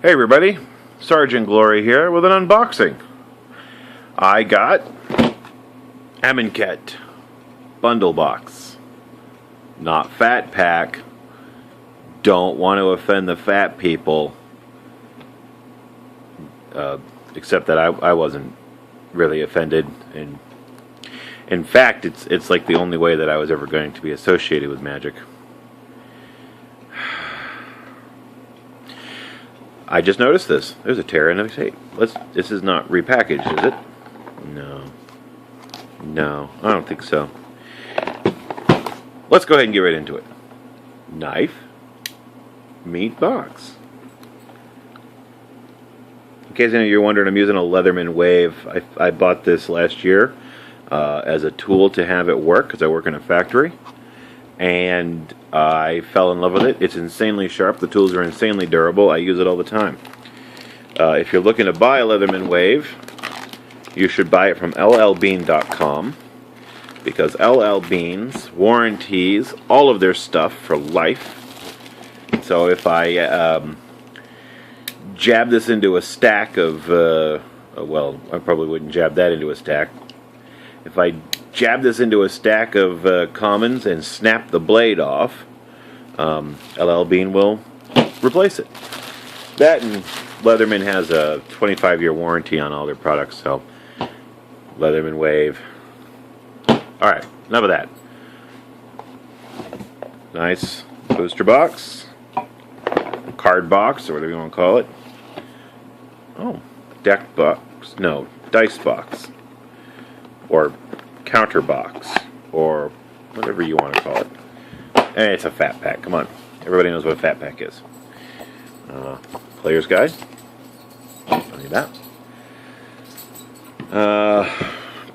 Hey everybody, Sergeant Glory here with an unboxing. I got Amonkhet bundle box. Not fat pack. Don't want to offend the fat people. Except that I wasn't really offended. And in fact, it's like the only way that I was ever going to be associated with magic. I just noticed this. There's a tear in it. Hey, this is not repackaged, is it? No, I don't think so. Let's go ahead and get right into it. Knife, meat box. In case any of you are wondering, I'm using a Leatherman Wave. I bought this last year as a tool to have at work because I work in a factory. And I fell in love with it. It's insanely sharp. The tools are insanely durable. I use it all the time. If you're looking to buy a Leatherman Wave, you should buy it from llbean.com because LL Beans warranties all of their stuff for life. So if I jab this into a stack of, well, I probably wouldn't jab that into a stack. If I jab this into a stack of commons and snap the blade off, LL Bean will replace it. That and Leatherman has a 25-year warranty on all their products, so Leatherman Wave. Alright, enough of that. Nice booster box, card box, or whatever you want to call it. Oh, deck box, no, dice box, or counter box, or whatever you want to call it. And it's a fat pack. Come on, everybody knows what a fat pack is. Player's guide. Don't need that.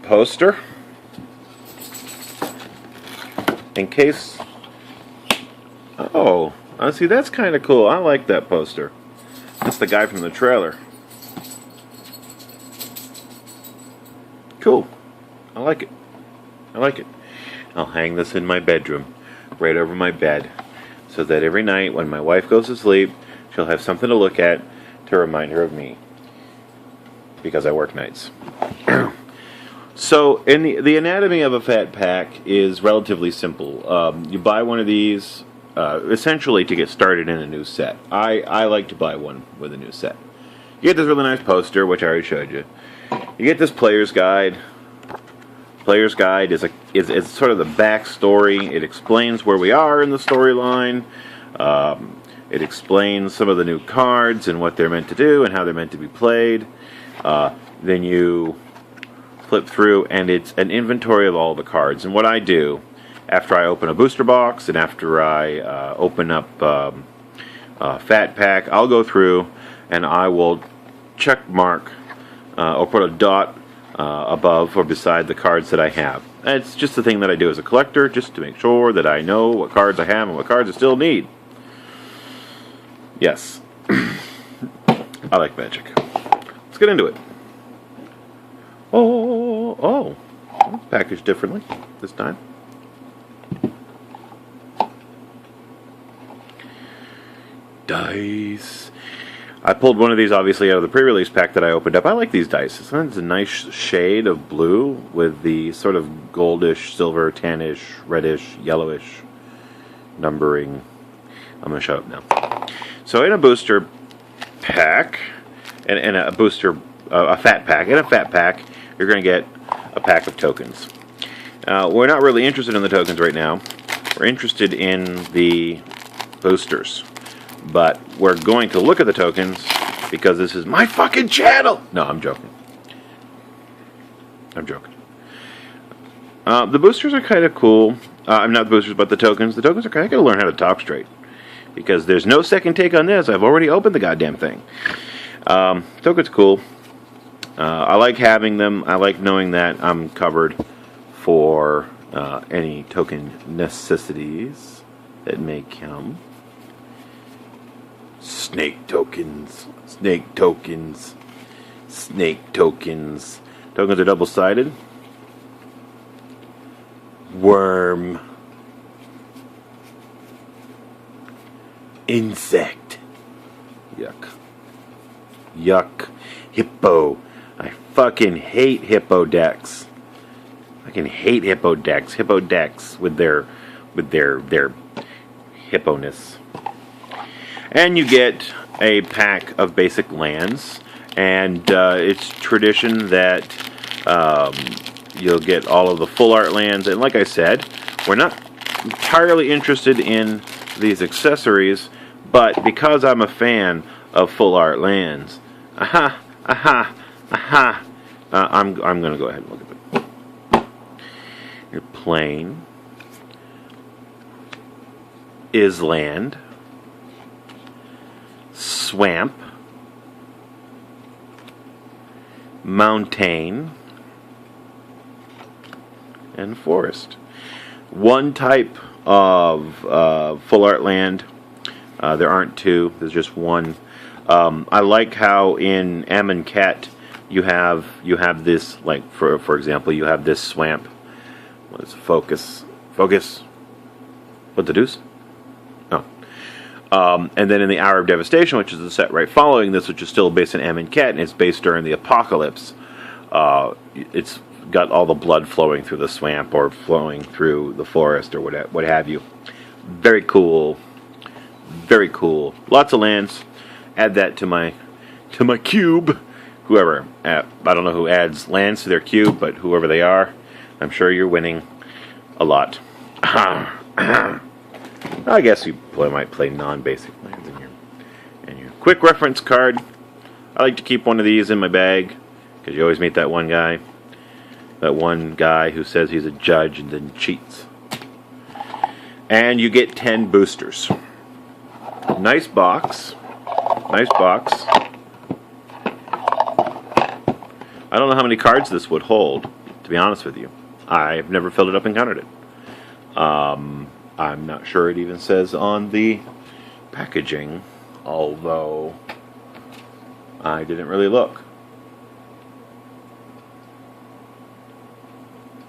Poster. In case. Oh, see, that's kind of cool. I like that poster. That's the guy from the trailer. Cool. I like it. I like it. I'll hang this in my bedroom, right over my bed, so that every night when my wife goes to sleep, she'll have something to look at to remind her of me, because I work nights. So, in the anatomy of a fat pack is relatively simple. You buy one of these, essentially to get started in a new set. I like to buy one with a new set. You get this really nice poster, which I already showed you. You get this player's guide. Player's guide is sort of the backstory. It explains where we are in the storyline. It explains some of the new cards and what they're meant to do and how they're meant to be played. Then you flip through, and it's an inventory of all the cards. And what I do after I open a booster box and after I open up Fat Pack, I'll go through and I will check mark or put a dot above or beside the cards that I have. And it's just a thing that I do as a collector, just to make sure that I know what cards I have and what cards I still need. Yes. I like magic. Let's get into it. Oh, packaged differently this time. Dice. I pulled one of these obviously out of the pre-release pack that I opened up. I like these dice. It's a nice shade of blue with the sort of goldish, silver, tannish, reddish, yellowish numbering. I'm going to shut up now. So in a booster pack, and a booster, a fat pack, in a fat pack, you're going to get a pack of tokens. We're not really interested in the tokens right now. We're interested in the boosters. But we're going to look at the tokens because this is my fucking channel! No, I'm joking. I'm joking. The boosters are kind of cool. I'm not the boosters, but the tokens. The tokens are kind of going to learn how to talk straight. Because there's no second take on this. I've already opened the goddamn thing. Tokens cool. I like having them. I like knowing that I'm covered for any token necessities that may come. Snake tokens. Snake tokens. Snake tokens. Tokens are double-sided. Worm. Insect. Yuck. Yuck. Hippo. I fucking hate hippo decks. I can hate hippo decks. Hippo decks with their hippo-ness. And you get a pack of basic lands, and it's tradition that you'll get all of the full art lands. And like I said, we're not entirely interested in these accessories, but because I'm a fan of full art lands, I'm going to go ahead and look at it. Your plane is land, swamp, mountain, and forest. One type of full art land. There aren't two. There's just one. I like how in Amonkhet you have this, like for example, you have this swamp. What is focus? Focus. What the deuce? Oh. And then in the Hour of Devastation, which is the set right following this, which is still based in Amonkhet, and it's based during the apocalypse. It's got all the blood flowing through the swamp or flowing through the forest or what have you. Very cool. Very cool. Lots of lands. Add that to my cube. Whoever, I don't know who adds lands to their cube, but whoever they are, I'm sure you're winning a lot. I guess you might play non-basic lands in your quick reference card. I like to keep one of these in my bag because you always meet that one guy who says he's a judge and then cheats. And you get 10 boosters. Nice box. Nice box. I don't know how many cards this would hold, to be honest with you. I've never filled it up and counted it. I'm not sure it even says on the packaging, although I didn't really look.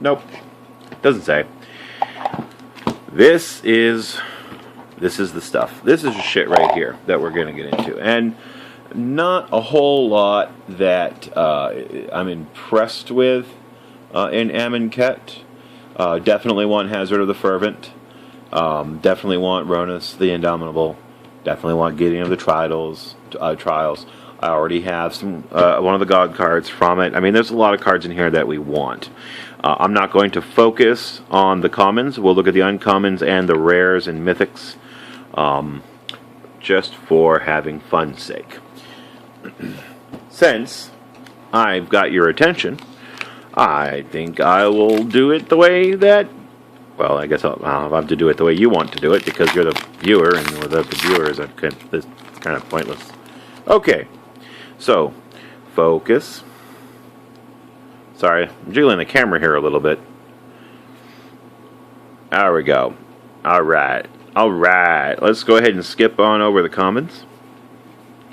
Nope. Doesn't say. This is the stuff. This is the shit right here that we're going to get into. And not a whole lot that I'm impressed with in Amonkhet. Definitely want Hazard of the Fervent. Definitely want Ronus the Indomitable. Definitely want Gideon of the Trials. I already have some one of the God cards from it. I mean, there's a lot of cards in here that we want. I'm not going to focus on the commons. We'll look at the uncommons and the rares and mythics, just for having fun's sake. Since I've got your attention, I think I will do it the way that, well, I guess I'll have to do it the way you want to do it, because you're the viewer, and without the viewers, it's kind of pointless. Okay, so, focus. Sorry, I'm jiggling the camera here a little bit. There we go. Alright, let's go ahead and skip on over the commons.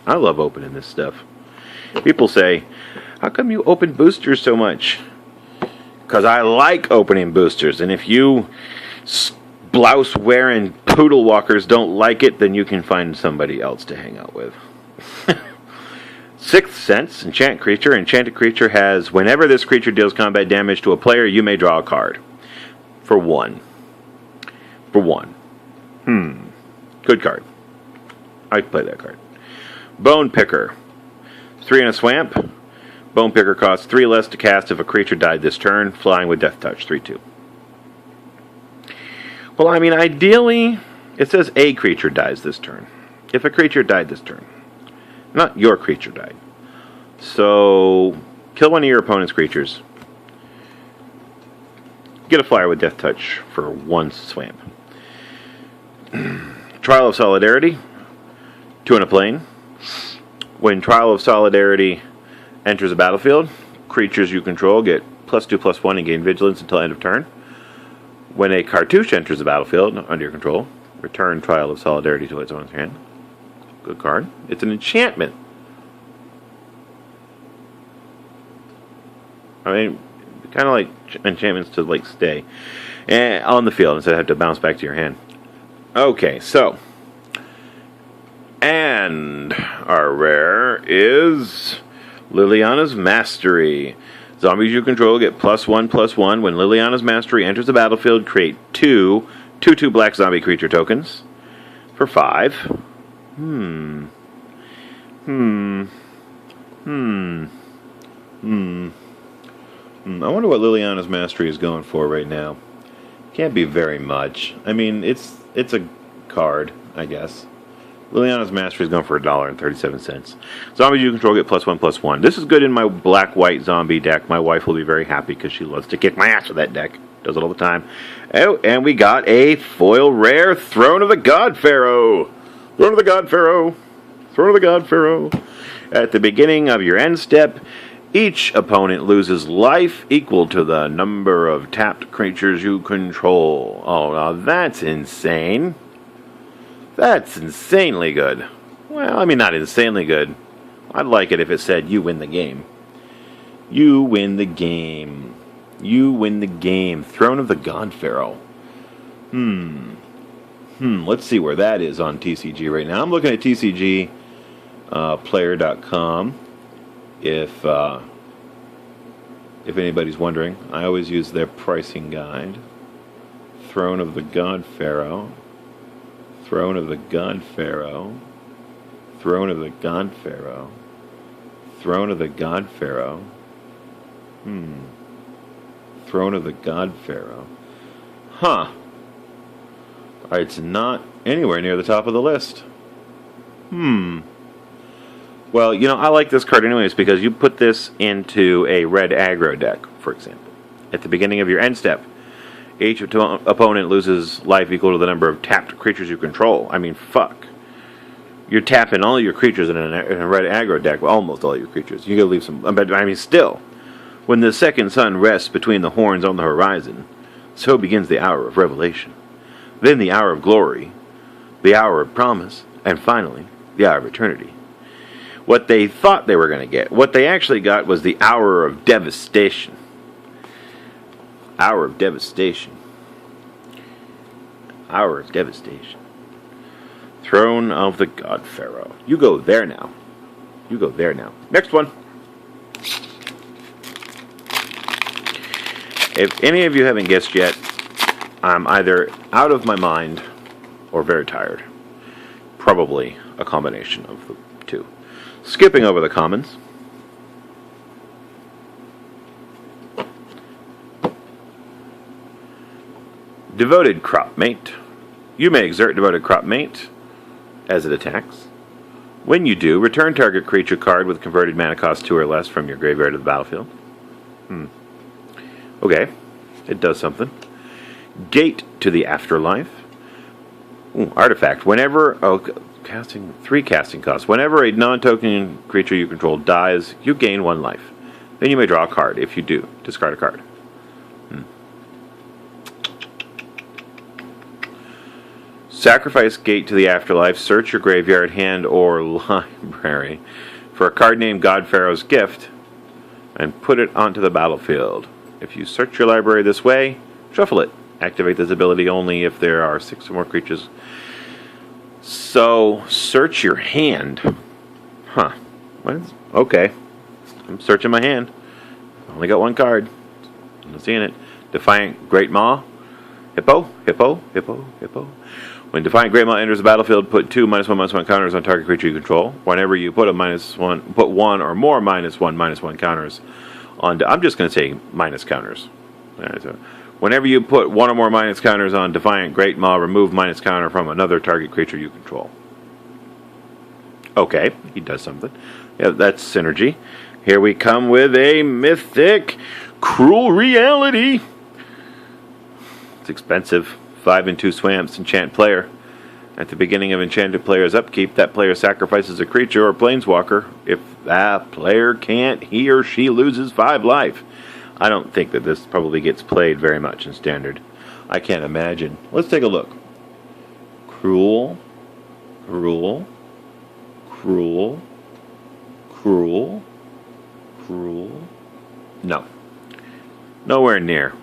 I love opening this stuff. People say, how come you open boosters so much? Because I like opening boosters, and if you blouse-wearing poodle walkers don't like it, then you can find somebody else to hang out with. Sixth Sense, enchant creature. Enchanted creature has, whenever this creature deals combat damage to a player, you may draw a card. For one. Good card. I'd play that card. Bone Picker. 3 in a swamp. Bone Picker costs 3 less to cast if a creature died this turn. Flying with Death Touch, 3/2. Well, I mean, ideally, it says a creature dies this turn. If a creature died this turn. Not your creature died. So, kill one of your opponent's creatures. Get a flyer with Death Touch for 1 swamp. Trial of Solidarity. 2 in a plane. When Trial of Solidarity enters a battlefield, creatures you control get +2/+1 and gain vigilance until end of turn. When a cartouche enters the battlefield under your control, return Trial of Solidarity to its owner's hand. Good card. It's an enchantment. I mean, kind of like enchantments to like stay on the field instead of have to bounce back to your hand. Okay, so, and our rare is Liliana's Mastery. Zombies you control get +1/+1. When Liliana's Mastery enters the battlefield, create 2/2 black zombie creature tokens for 5. I wonder what Liliana's Mastery is going for right now. Can't be very much. I mean, it's a card, I guess. Liliana's Mastery is going for $1.37. Zombies you control get +1/+1. This is good in my black-white zombie deck. My wife will be very happy because she loves to kick my ass with that deck. Does it all the time. Oh, and we got a foil rare, Throne of the God Pharaoh. Throne of the God Pharaoh. Throne of the God Pharaoh. At the beginning of your end step, each opponent loses life equal to the number of tapped creatures you control. Oh, now that's insane. That's insanely good. Well, I mean, not insanely good. I'd like it if it said, you win the game. You win the game. You win the game. Throne of the God Pharaoh. Let's see where that is on TCG right now. I'm looking at TCG player.com. If anybody's wondering, I always use their pricing guide. Throne of the God Pharaoh. Throne of the God Pharaoh. Throne of the God Pharaoh. Throne of the God Pharaoh. Throne of the God Pharaoh. Huh. It's not anywhere near the top of the list. Well, you know, I like this card anyways because you put this into a red aggro deck, for example. At the beginning of your end step, each opponent loses life equal to the number of tapped creatures you control. I mean, fuck. You're tapping all your creatures in a red aggro deck. Well, almost all your creatures. You gotta leave some. But I mean, still. When the second sun rests between the horns on the horizon, so begins the hour of revelation. Then the hour of glory, the hour of promise, and finally, the hour of eternity. What they thought they were going to get, what they actually got was the hour of devastation. Hour of devastation. Hour of devastation. Throne of the God Pharaoh. You go there now. You go there now. Next one. If any of you haven't guessed yet, I'm either out of my mind or very tired. Probably a combination of the two. Skipping over the commons. Devoted Cropmate. You may exert Devoted Cropmate as it attacks. When you do, return target creature card with converted mana cost 2 or less from your graveyard to the battlefield. Okay, it does something. Gate to the Afterlife. Artifact. Whenever... casting 3 casting costs. Whenever a non-token creature you control dies, you gain 1 life. Then you may draw a card. If you do, discard a card. Sacrifice Gate to the Afterlife. Search your graveyard, hand, or library for a card named God Pharaoh's Gift and put it onto the battlefield. If you search your library this way, shuffle it. Activate this ability only if there are 6 or more creatures. So, search your hand. Huh. Okay. I'm searching my hand. Only got 1 card. I'm not seeing it. Defiant Great Maw. Hippo. When Defiant Great Maw enters the battlefield, put 2 -1/-1 counters on target creature you control. Whenever you put put 1 or more -1/-1 counters on. I'm just going to say minus counters. All right, so whenever you put 1 or more minus counters on Defiant Great Maw, remove minus counter from another target creature you control. Okay, he does something. Yeah, that's synergy. Here we come with a mythic Cruel Reality. It's expensive. 5 and 2 swamps, enchant player. At the beginning of enchanted player's upkeep, that player sacrifices a creature or planeswalker. If that player can't, he or she loses 5 life. I don't think that this probably gets played very much in Standard. I can't imagine. Let's take a look. Cruel. No. Nowhere near.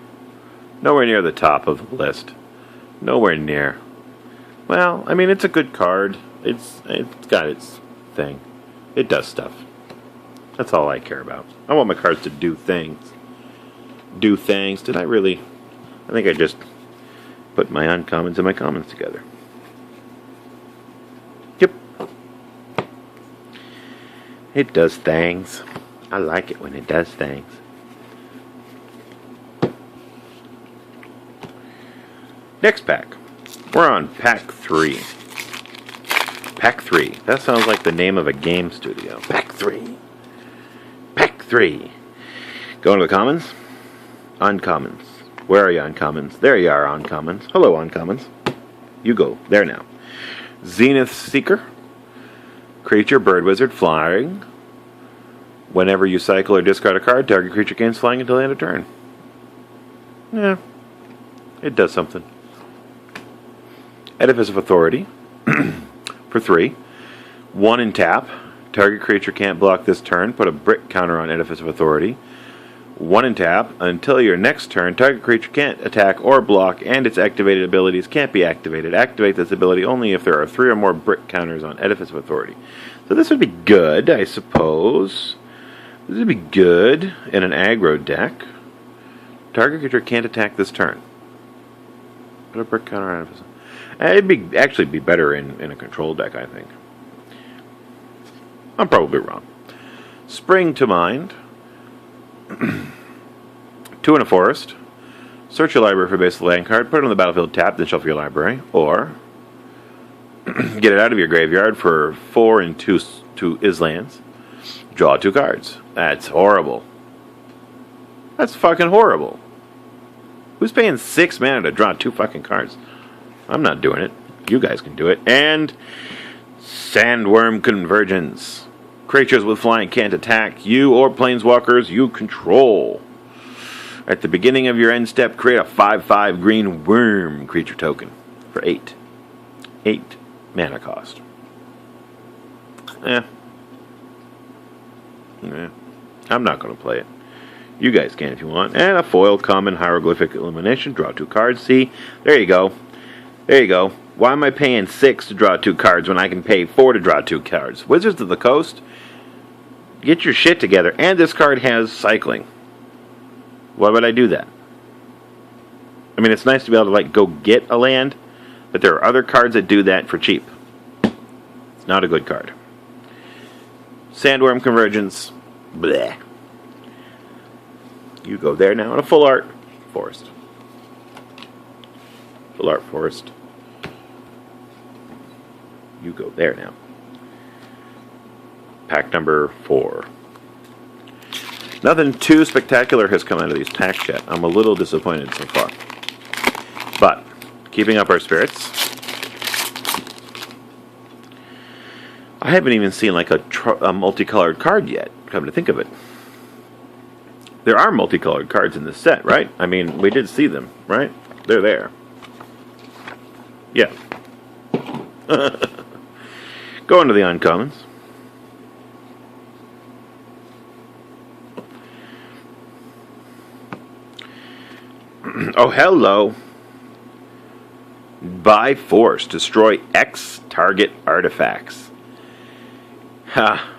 Nowhere near the top of the list. Nowhere near. Well, I mean, it's a good card. It's got its thing. It does stuff. That's all I care about. I want my cards to do things. Do things. Did I really? I think I just put my uncommons and my commons together. Yep. It does things. I like it when it does things. Next pack. We're on pack 3. Pack 3. That sounds like the name of a game studio. Pack 3. Pack 3. Going to the commons. Uncommons. Where are you, uncommons? There you are, uncommons. Hello, uncommons. You go. There now. Zenith Seeker. Creature, bird, wizard, flying. Whenever you cycle or discard a card, target creature gains flying until the end of turn. Yeah. It does something. Edifice of Authority. For 3. 1 in tap. Target creature can't block this turn. Put a brick counter on Edifice of Authority. 1 in tap. Until your next turn, target creature can't attack or block, and its activated abilities can't be activated. Activate this ability only if there are 3 or more brick counters on Edifice of Authority. So this would be good, I suppose. This would be good in an aggro deck. Target creature can't attack this turn. Put a brick counter on Edifice. It'd actually be better in a control deck, I think. I'm probably wrong. Spring to Mind. 2 in a forest. Search your library for a basic land card. Put it on the battlefield tapped, then shuffle your library. Or get it out of your graveyard for 4 and 2 Islands. Draw 2 cards. That's horrible. That's fucking horrible. Who's paying 6 mana to draw 2 fucking cards? I'm not doing it. You guys can do it. And Sandworm Convergence. Creatures with flying can't attack you or planeswalkers you control. At the beginning of your end step, create a 5/5 green worm creature token for 8. 8 mana cost. I'm not going to play it. You guys can if you want. And a foil common hieroglyphic illumination. Draw 2 cards. See? There you go. There you go. Why am I paying 6 to draw 2 cards when I can pay 4 to draw 2 cards? Wizards of the Coast, get your shit together. And this card has cycling. Why would I do that? I mean, it's nice to be able to, like, go get a land, but there are other cards that do that for cheap. It's not a good card. Sandworm Convergence. Bleh. You go there now in a full art forest. Full art forest. You go there now. Pack number 4. Nothing too spectacular has come out of these packs yet. I'm a little disappointed so far. But, keeping up our spirits. I haven't even seen like a multicolored card yet, come to think of it. There are multicolored cards in this set, right? I mean, we did see them, right? They're there. Yeah. Going to the uncommons. Oh, hello. By force, destroy X target artifacts. Ha.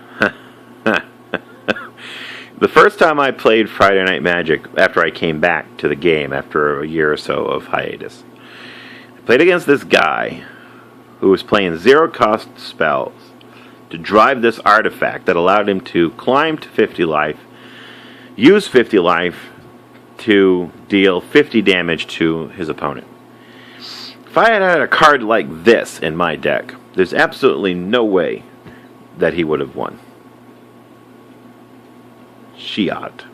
The first time I played Friday Night Magic, after I came back to the game after a year or so of hiatus, I played against this guy who was playing 0-cost spells to drive this artifact that allowed him to climb to 50 life, use 50 life to deal 50 damage to his opponent. If I had had a card like this in my deck, there's absolutely no way that he would have won. Shiat.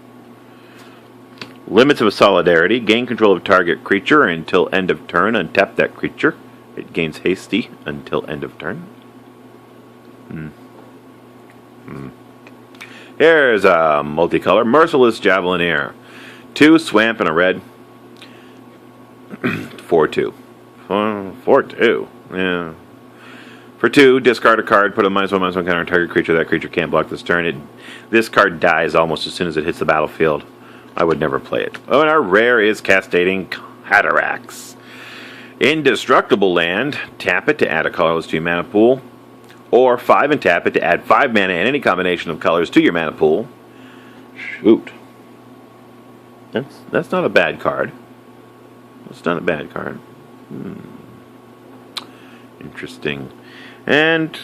Limits of Solidarity. Gain control of target creature until end of turn. Untap that creature. It gains hasty until end of turn. Here's a multicolor. Merciless Javelineer. 2 swamp and a red. 4/2. 4/2. Yeah. For 2, discard a card, put a -1/-1 counter on target creature. That creature can't block this turn. This card dies almost as soon as it hits the battlefield. I would never play it. Oh, and our rare is Castating Cataracts. Indestructible land. Tap it to add a colorless to your mana pool. Or 5 and tap it to add 5 mana and any combination of colors to your mana pool. Shoot. That's not a bad card. That's not a bad card. Interesting. And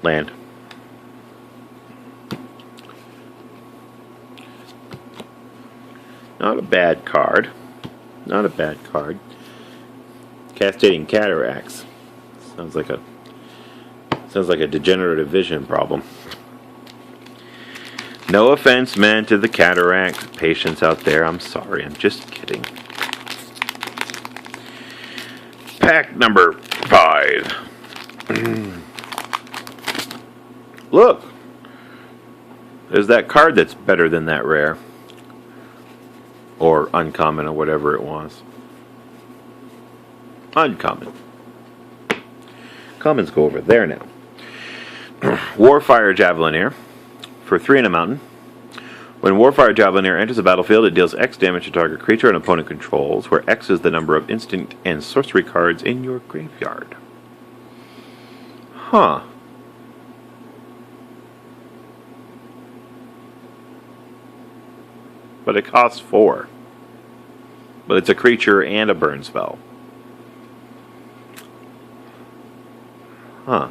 land. Not a bad card. Not a bad card. Castrating Cataracts. Sounds like a degenerative vision problem. No offense meant to the cataract patients out there. I'm sorry. I'm just kidding. Pack number 5. Look. There's that card that's better than that rare. Or uncommon or whatever it was. Uncommon. Commons go over there now. Warfire Javelineer for 3 and a mountain. When Warfire Javelineer enters the battlefield, it deals X damage to target creature an opponent controls, where X is the number of instant and sorcery cards in your graveyard. Huh. But it costs 4. But it's a creature and a burn spell. Huh.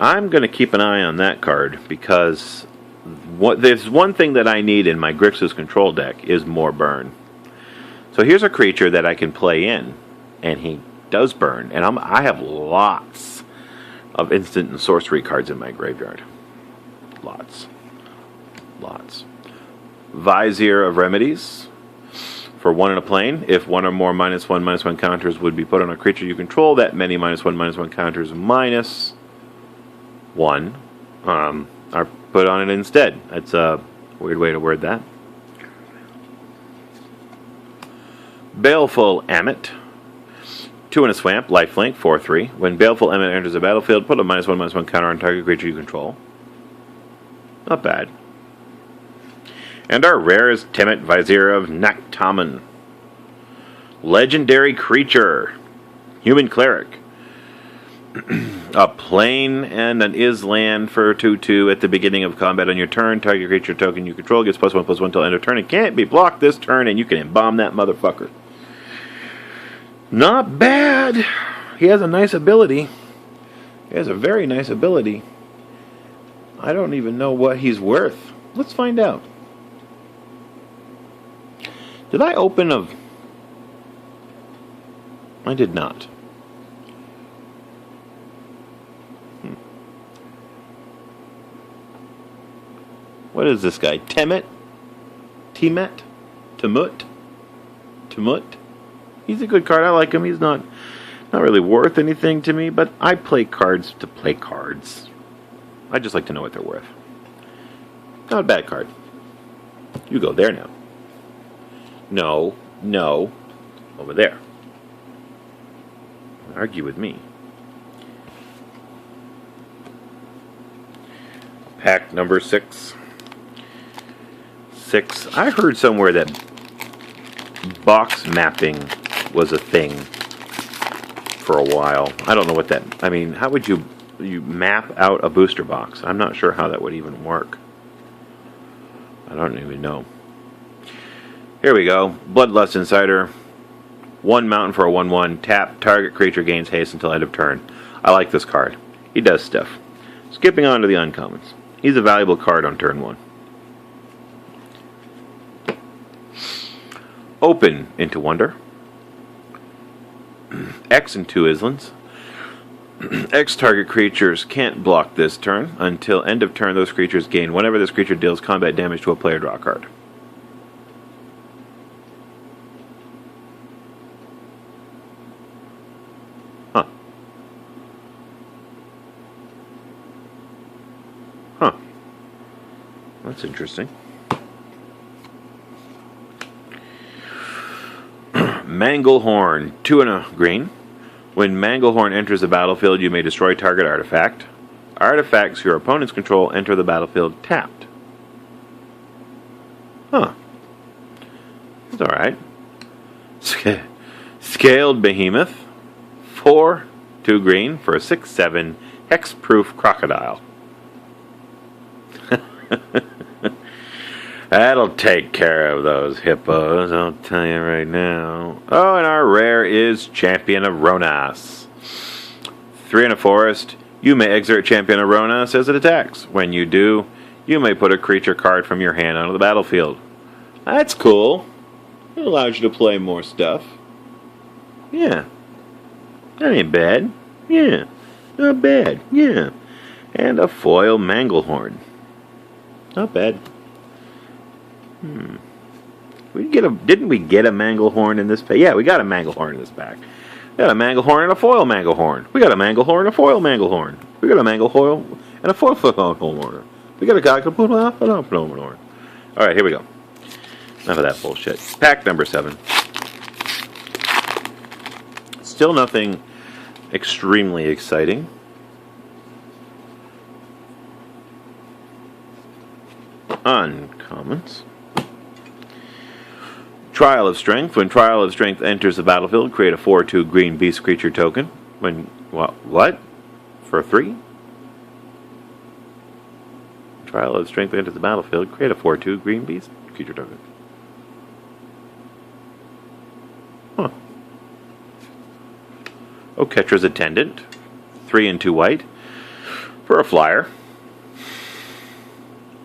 I'm going to keep an eye on that card because there's one thing that I need in my Grixis control deck is more burn. So here's a creature that I can play in, and he does burn, and I have lots of instant and sorcery cards in my graveyard. Lots. Vizier of Remedies for 1 in a plane. If 1 or more -1/-1 counters would be put on a creature you control, that many -1/-1 counters -1 are put on it instead. That's a weird way to word that. Baleful Amonkhet. 2 in a swamp, lifelink, 4/3. When Baleful Amonkhet enters the battlefield, put a -1/-1 counter on target creature you control. Not bad. And our rare is Temet, Vizier of Naktaman. Legendary creature. Human Cleric. A plane and an Island for 2/2 at the beginning of combat on your turn. Target creature token you control gets +1/+1 till end of turn. It can't be blocked this turn, and you can embalm that motherfucker. Not bad. He has a nice ability. He has a very nice ability. I don't even know what he's worth. Let's find out. Did I open a... I did not. What is this guy? Temet? Temet? Temut? He's a good card. I like him. He's not really worth anything to me, but I play cards to play cards. I just like to know what they're worth. Not a bad card. You go there now. No. Over there. Argue with me. Pack number 6. I heard somewhere that box mapping was a thing for a while. I don't know what that... I mean, how would you map out a booster box? I'm not sure how that would even work. I don't even know. Here we go. Bloodlust Insider. 1 mountain for a 1/1. Tap. Target creature gains haste until end of turn. I like this card. He does stuff. Skipping on to the uncommons. He's a valuable card on turn 1. Open into Wonder. X and 2 Islands. X target creatures can't block this turn. Until end of turn, those creatures gain whenever this creature deals combat damage to a player, draw a card. That's interesting. Manglehorn, 2 and a green. When Manglehorn enters the battlefield, you may destroy target artifact. Artifacts your opponent's control enter the battlefield tapped. Huh. That's alright. Scaled Behemoth. 4 2 green for a 6/7 hex-proof crocodile. That'll take care of those hippos, I'll tell you right now. Oh, and our rare is Champion of Ronas. 3 in a forest. You may exert Champion of Ronas as it attacks. When you do, you may put a creature card from your hand onto the battlefield. That's cool. It allows you to play more stuff. Yeah. That ain't bad. Yeah. Not bad. Yeah. And a foil Manglehorn. Not bad. Didn't we get a Manglehorn in this pack? Yeah, we got a Manglehorn in this pack. We got a Manglehorn and a foil Manglehorn. We got a Manglehorn and a foil Manglehorn. We got a Manglehorn and a foil Manglehorn. We got a Manglehorn. Alright, here we go. Enough of that bullshit. Pack number 7. Still nothing extremely exciting. Uncommons. Trial of Strength. When Trial of Strength enters the battlefield, create a 4/2 green beast creature token. When what? For 3? Trial of Strength enters the battlefield, create a 4/2 green beast creature token. Huh. Oketra's Attendant. 3 and 2 white. For a flyer.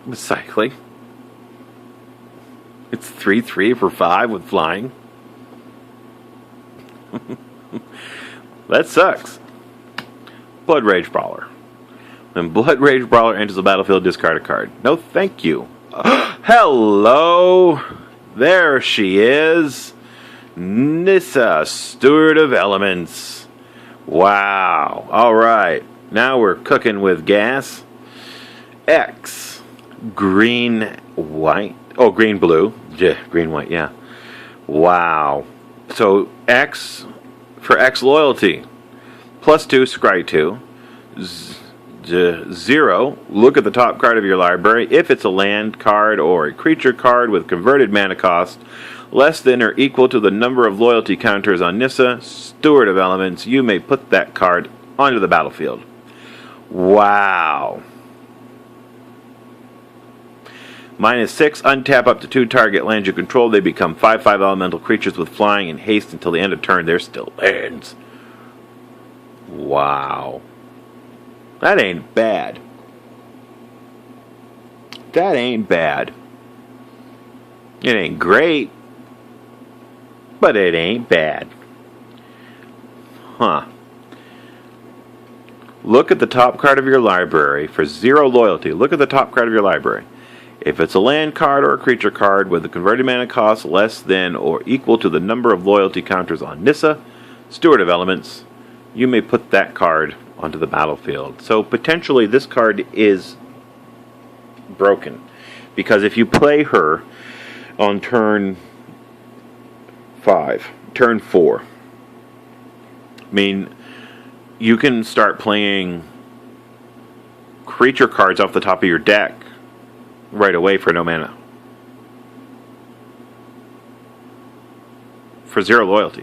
Recycling. It's 3/3 for 5 with flying. That sucks. Blood Rage Brawler. When Blood Rage Brawler enters the battlefield, discard a card. No, thank you. Hello! There she is. Nissa, Steward of Elements. Wow. Alright. Now we're cooking with gas. X. Green, white. Oh, green, blue. Yeah, green, white, yeah. Wow. So, X, for X loyalty. +2, scry 2. 0, look at the top card of your library. If it's a land card or a creature card with converted mana cost, less than or equal to the number of loyalty counters on Nissa, Steward of Elements, you may put that card onto the battlefield. Wow. -6, untap up to 2 target lands you control. They become 5/5 elemental creatures with flying and haste until the end of turn. They're still lands. Wow. That ain't bad. That ain't bad. It ain't great, but it ain't bad. Huh. Look at the top card of your library for 0 loyalty. Look at the top card of your library. If it's a land card or a creature card with a converted mana cost less than or equal to the number of loyalty counters on Nissa, Steward of Elements, you may put that card onto the battlefield. So potentially this card is broken. Because if you play her on turn 4, I mean, you can start playing creature cards off the top of your deck right away for no mana. For 0 loyalty.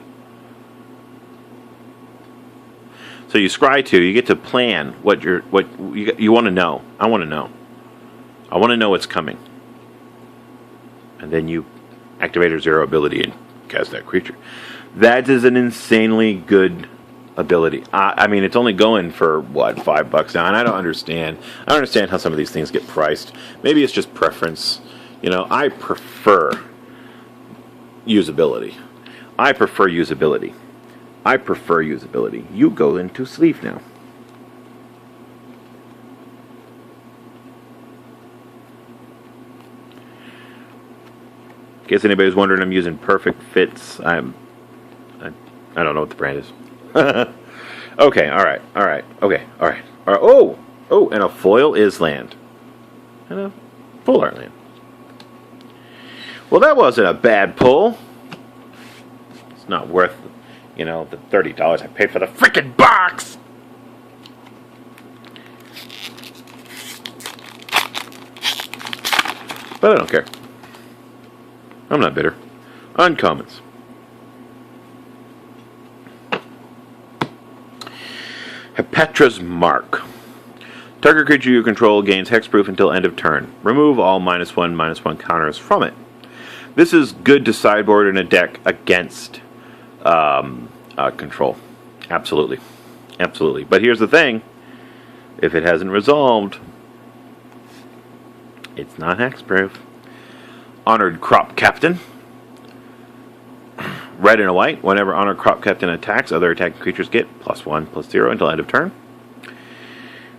So you scry 2, you get to plan what you want to know. I want to know. I want to know what's coming. And then you activate her 0 ability and cast that creature. That is an insanely good ability. I mean, it's only going for, what, $5 now, and I don't understand. I don't understand how some of these things get priced. Maybe it's just preference. You know, I prefer usability. I prefer usability. I prefer usability. You go into sleep now. In case anybody's wondering, I'm using Perfect Fits. I don't know what the brand is. Okay, alright, okay, alright. Oh, and a foil is land. And a full art land. Well, that wasn't a bad pull. It's not worth, you know, the $30 I paid for the frickin' box! But I don't care. I'm not bitter. Uncommons. Petra's Mark. Target creature you control gains hexproof until end of turn. Remove all -1/-1 counters from it. This is good to sideboard in a deck against control. Absolutely. Absolutely. But here's the thing. If it hasn't resolved, it's not hexproof. Honored Crop Captain. Red and a white. Whenever Honored Crop Captain attacks, other attacking creatures get +1/+0 until end of turn.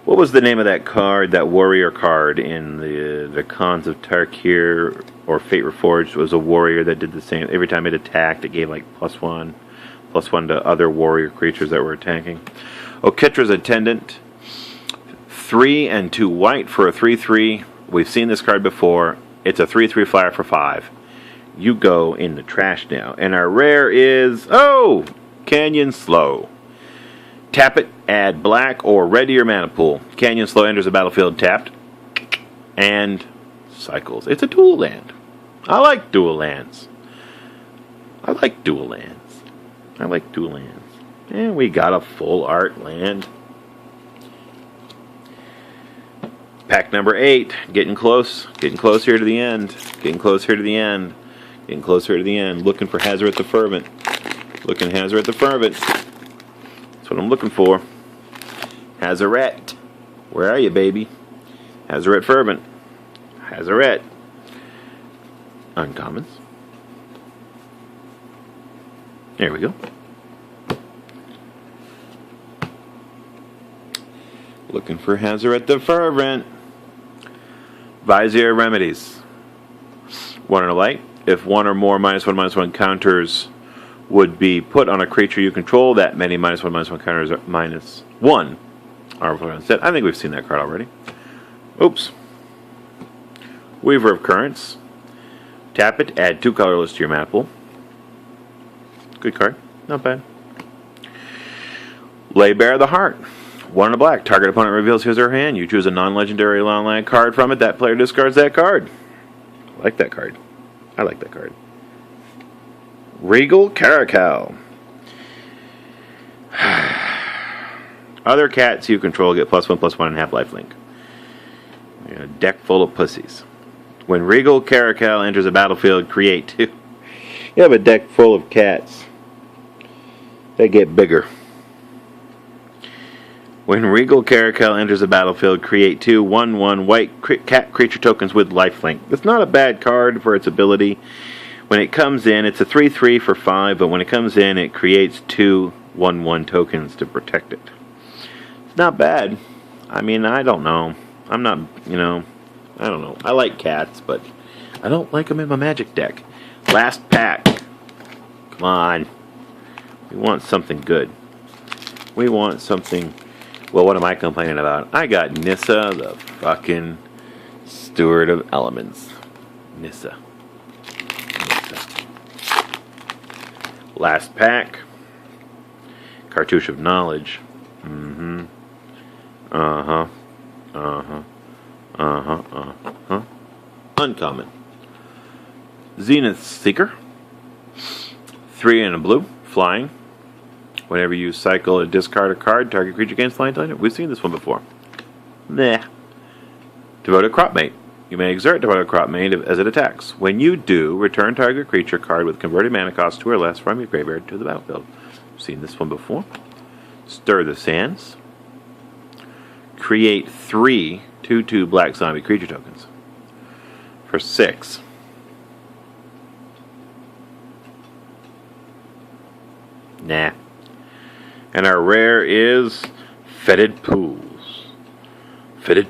What was the name of that card, that warrior card in the Khans of Tarkir or Fate Reforged? Was a warrior that did the same. Every time it attacked, it gave like +1/+1 to other warrior creatures that were attacking. Oketra's Attendant. 3 and 2 white for a 3/3. We've seen this card before. It's a 3/3 flyer for 5. You go in the trash now. And our rare is, Canyon Slow. Tap it, add black or red to your mana pool. Canyon Slow enters the battlefield tapped and cycles. It's a dual land. I like dual lands. And we got a full art land. Pack number 8. Getting close. Getting close here to the end. Looking for Hazoret the Fervent. That's what I'm looking for. Hazoret. Where are you, baby? Hazoret Fervent. Hazoret. Uncommons. There we go. Looking for Hazoret the Fervent. Vizier Remedies. 1 and a light. If one or more -1/-1 counters would be put on a creature you control, that many -1/-1 counters are -1 are put on set. I think we've seen that card already. Oops. Weaver of Currents. Tap it, add 2 colorless to your mana pool. Good card. Not bad. Lay Bare the Heart. 1 and a black. Target opponent reveals his or her hand. You choose a non-legendary land card from it. That player discards that card. I like that card. Regal Caracal. Other cats you control get +1/+1 and have lifelink. A deck full of pussies. When Regal Caracal enters a battlefield, create 2. You have a deck full of cats. They get bigger. When Regal Caracal enters a battlefield, create 2 1/1 white cat creature tokens with lifelink. It's not a bad card for its ability. When it comes in, it's a 3/3 for 5, but when it comes in, it creates 2 1/1 tokens to protect it. It's not bad. I mean, I don't know. I'm not, I don't know. I like cats, but I don't like them in my Magic deck. Last pack. Come on. We want something good. Well, what am I complaining about? I got Nissa, the fucking Steward of Elements. Nissa. Last pack. Cartouche of Knowledge. Uncommon. Zenith Seeker. 3 and a blue. Flying. Whenever you cycle or discard a card, target creature gains flying until end of turn. We've seen this one before. Nah. Devoted Cropmate. You may exert Devoted Cropmate as it attacks. When you do, return target creature card with converted mana cost 2 or less from your graveyard to the battlefield. Seen this one before. Stir the Sands. Create 3 2/2 black zombie creature tokens for 6. Nah. And our rare is Fetid Pools. The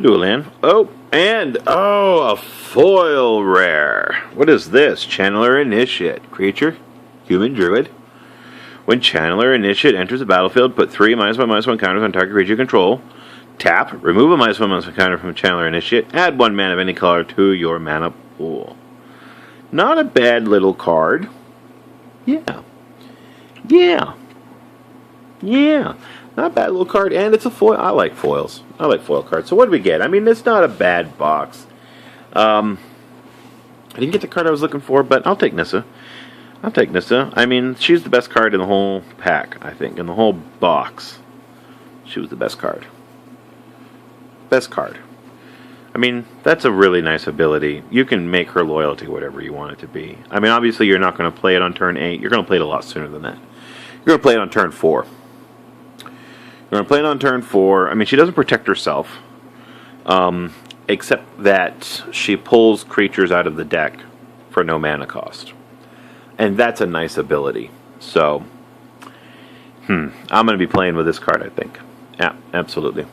dual land. A foil rare. What is this? Channeler Initiate. Creature, human druid. When Channeler Initiate enters the battlefield, put 3 -1/-1 counters on target creature you control. Tap, remove a -1/-1 counter from Channeler Initiate. Add 1 mana of any color to your mana pool. Not a bad little card. Yeah. Not a bad little card, and it's a foil. I like foils. I like foil cards. So what do we get? I mean, it's not a bad box. I didn't get the card I was looking for, but I'll take Nissa. I'll take Nissa. I mean, she's the best card in the whole pack, I think. In the whole box. She was the best card. Best card. I mean, that's a really nice ability. You can make her loyalty whatever you want it to be. I mean, obviously you're not going to play it on turn 8. You're going to play it a lot sooner than that. You're going to play it on turn 4. You're going to play it on turn 4. I mean, she doesn't protect herself. Except that she pulls creatures out of the deck for no mana cost. And that's a nice ability. So, I'm going to be playing with this card, I think. Yeah, absolutely.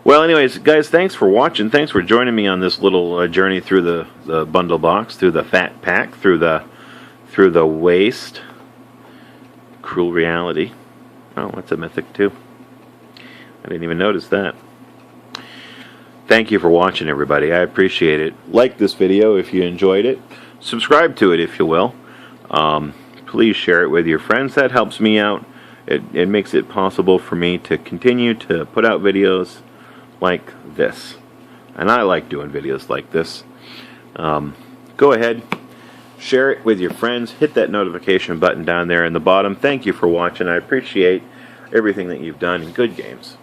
Well, anyways, guys, thanks for watching. Thanks for joining me on this little journey through the bundle box, through the fat pack, through the waste. Cruel Reality. Oh, that's a mythic too. I didn't even notice that. Thank you for watching, everybody. I appreciate it. Like this video if you enjoyed it. Subscribe to it if you will. Please share it with your friends. That helps me out. It makes it possible for me to continue to put out videos like this. And I like doing videos like this. Go ahead, share it with your friends. Hit that notification button down there in the bottom. Thank you for watching. I appreciate everything that you've done. Good games.